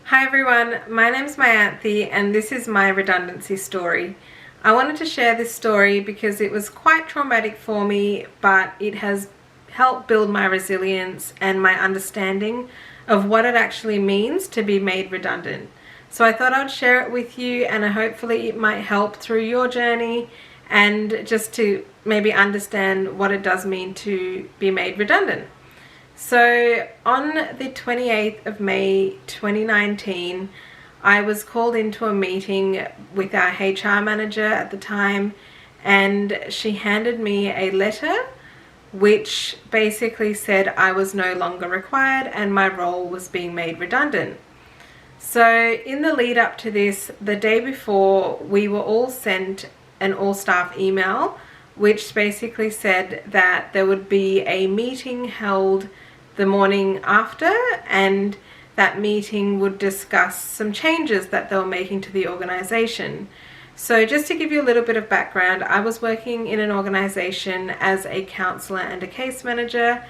Hi everyone, my name's Mayanthi and this is my redundancy story. I wanted to share this story because it was quite traumatic for me, but it has helped build my resilience and my understanding of what it actually means to be made redundant. So I thought I'd share it with you, and hopefully it might help through your journey and just to maybe understand what it does mean to be made redundant. So on the 28th of May 2019, I was called into a meeting with our HR manager at the time, and she handed me a letter which basically said I was no longer required and my role was being made redundant. So in the lead up to this, the day before, we were all sent an all-staff email which basically said that there would be a meeting held the morning after, and that meeting would discuss some changes that they were making to the organization. So just to give you a little bit of background, I was working in an organization as a counselor and a case manager,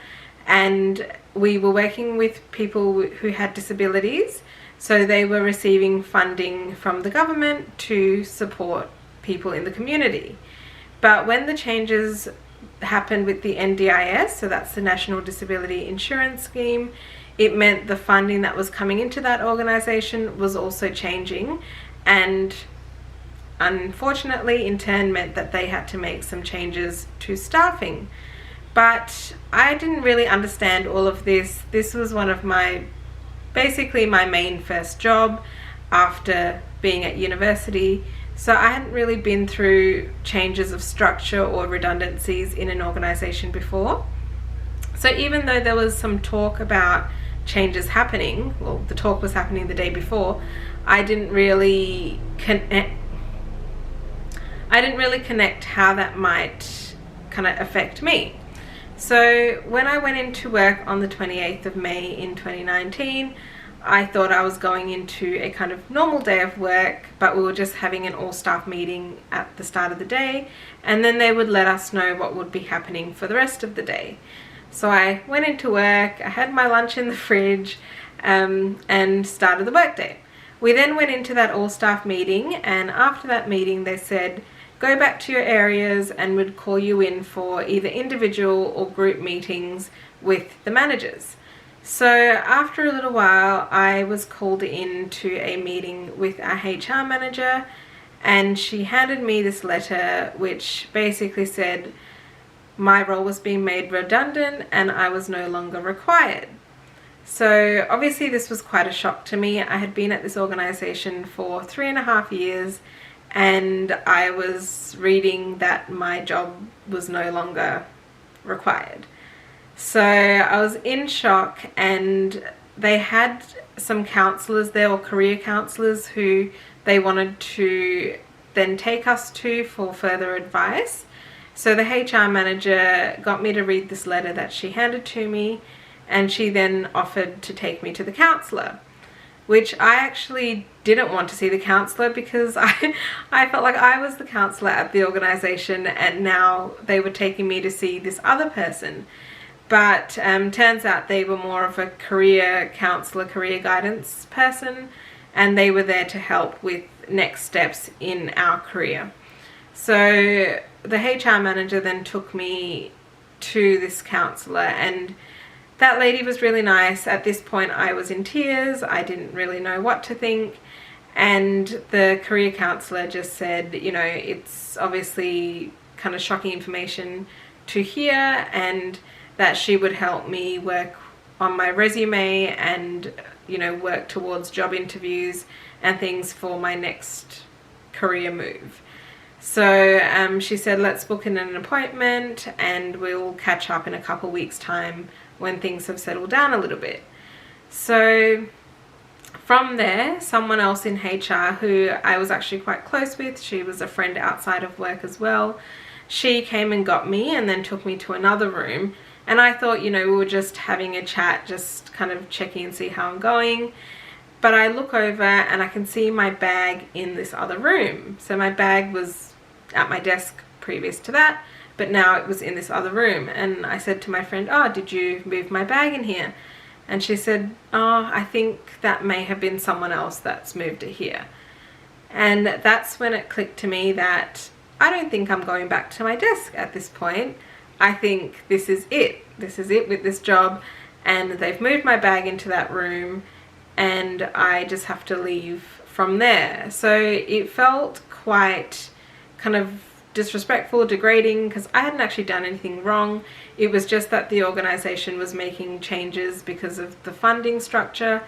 and we were working with people who had disabilities. So they were receiving funding from the government to support people in the community. But when the changes happened with the NDIS, so that's the National Disability Insurance Scheme, it meant the funding that was coming into that organization was also changing, and unfortunately in turn meant that they had to make some changes to staffing. But I didn't really understand all of this. This was one of basically my main first job after being at university. So I hadn't really been through changes of structure or redundancies in an organization before. So even though there was some talk about changes happening, well, the talk was happening the day before, I didn't really connect how that might kind of affect me. So when I went into work on the 28th of May in 2019, I thought I was going into a kind of normal day of work, but we were just having an all-staff meeting at the start of the day, and then they would let us know what would be happening for the rest of the day. So I went into work, I had my lunch in the fridge, and started the workday. We then went into that all-staff meeting, and after that meeting they said, go back to your areas, and would call you in for either individual or group meetings with the managers. So after a little while, I was called in to a meeting with our HR manager, and she handed me this letter which basically said my role was being made redundant and I was no longer required. So obviously this was quite a shock to me. I had been at this organization for 3.5 years, and I was reading that my job was no longer required. So I was in shock, and they had some counsellors there, or career counsellors, who they wanted to then take us to for further advice. So the HR manager got me to read this letter that she handed to me, and she then offered to take me to the counsellor, which I actually didn't want to see the counsellor because I felt like I was the counsellor at the organisation, and now they were taking me to see this other person. But turns out they were more of a career counsellor, career guidance person, and they were there to help with next steps in our career. So the HR manager then took me to this counsellor, and that lady was really nice. At this point I was in tears. I didn't really know what to think, and the career counsellor just said, you know, it's obviously kind of shocking information to hear, and that she would help me work on my resume and, you know, work towards job interviews and things for my next career move. So she said, let's book in an appointment and we'll catch up in a couple weeks' time when things have settled down a little bit. So from there, someone else in HR who I was actually quite close with, she was a friend outside of work as well, she came and got me and then took me to another room. And I thought, you know, we were just having a chat, just kind of checking and see how I'm going. But I look over and I can see my bag in this other room. So my bag was at my desk previous to that, but now it was in this other room. And I said to my friend, oh, did you move my bag in here? And she said, oh, I think that may have been someone else that's moved it here. And that's when it clicked to me that I don't think I'm going back to my desk at this point. I think this is it. This is it with this job, and they've moved my bag into that room and I just have to leave from there. So it felt quite kind of disrespectful, degrading, because I hadn't actually done anything wrong. It was just that the organization was making changes because of the funding structure,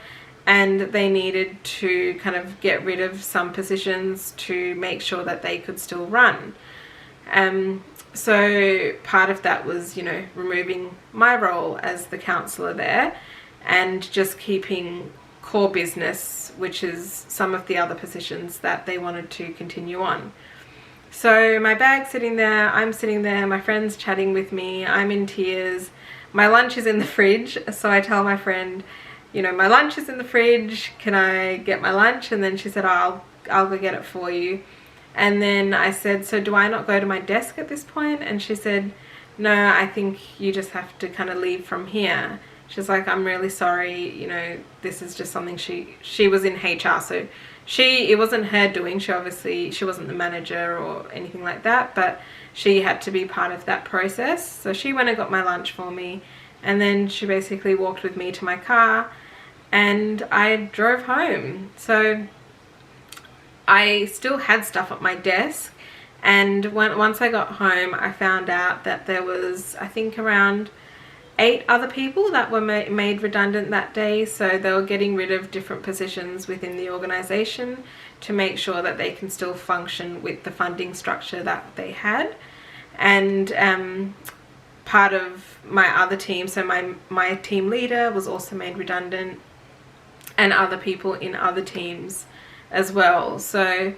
and they needed to kind of get rid of some positions to make sure that they could still run. So part of that was, you know, removing my role as the counsellor there and just keeping core business, which is some of the other positions that they wanted to continue on. So my bag's sitting there, I'm sitting there, my friend's chatting with me, I'm in tears. My lunch is in the fridge, so I tell my friend, you know, my lunch is in the fridge, can I get my lunch? And then she said, oh, I'll go get it for you. And then I said, so do I not go to my desk at this point? And she said, no, I think you just have to kind of leave from here. She's like, I'm really sorry, you know, this is just something she was in HR, so it wasn't her doing. She wasn't the manager or anything like that, but she had to be part of that process. So she went and got my lunch for me, and then she basically walked with me to my car and I drove home. So I still had stuff at my desk, and once I got home I found out that there was, I think, around 8 other people that were made redundant that day. So they were getting rid of different positions within the organization to make sure that they can still function with the funding structure that they had. And part of my other team, so my team leader was also made redundant, and other people in other teams as well. So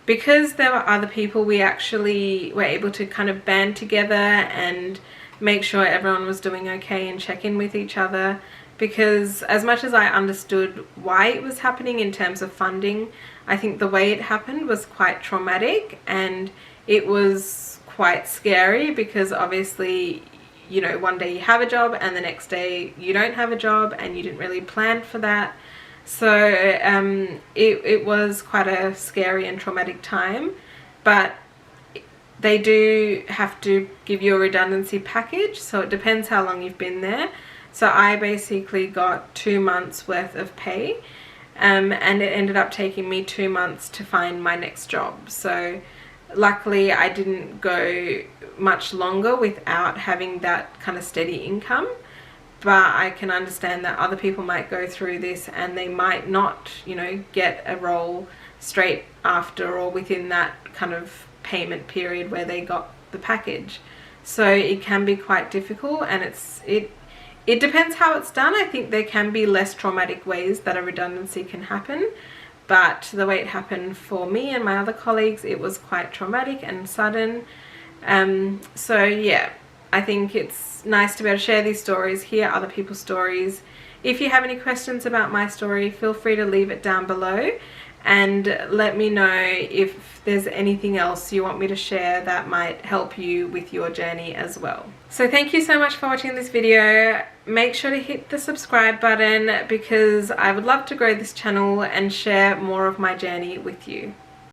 because there were other people, we actually were able to kind of band together and make sure everyone was doing okay and check in with each other, because as much as I understood why it was happening in terms of funding, I think the way it happened was quite traumatic, and it was quite scary because obviously, you know, one day you have a job and the next day you don't have a job, and you didn't really plan for that. So it was quite a scary and traumatic time, but they do have to give you a redundancy package, so it depends how long you've been there. So I basically got 2 months worth of pay, and it ended up taking me 2 months to find my next job. So luckily I didn't go much longer without having that kind of steady income. But I can understand that other people might go through this and they might not, you know, get a role straight after or within that kind of payment period where they got the package. So it can be quite difficult, and it depends how it's done. I think there can be less traumatic ways that a redundancy can happen, but the way it happened for me and my other colleagues, it was quite traumatic and sudden. So yeah, I think it's nice to be able to share these stories, hear other people's stories. If you have any questions about my story, feel free to leave it down below and let me know if there's anything else you want me to share that might help you with your journey as well. So thank you so much for watching this video. Make sure to hit the subscribe button because I would love to grow this channel and share more of my journey with you.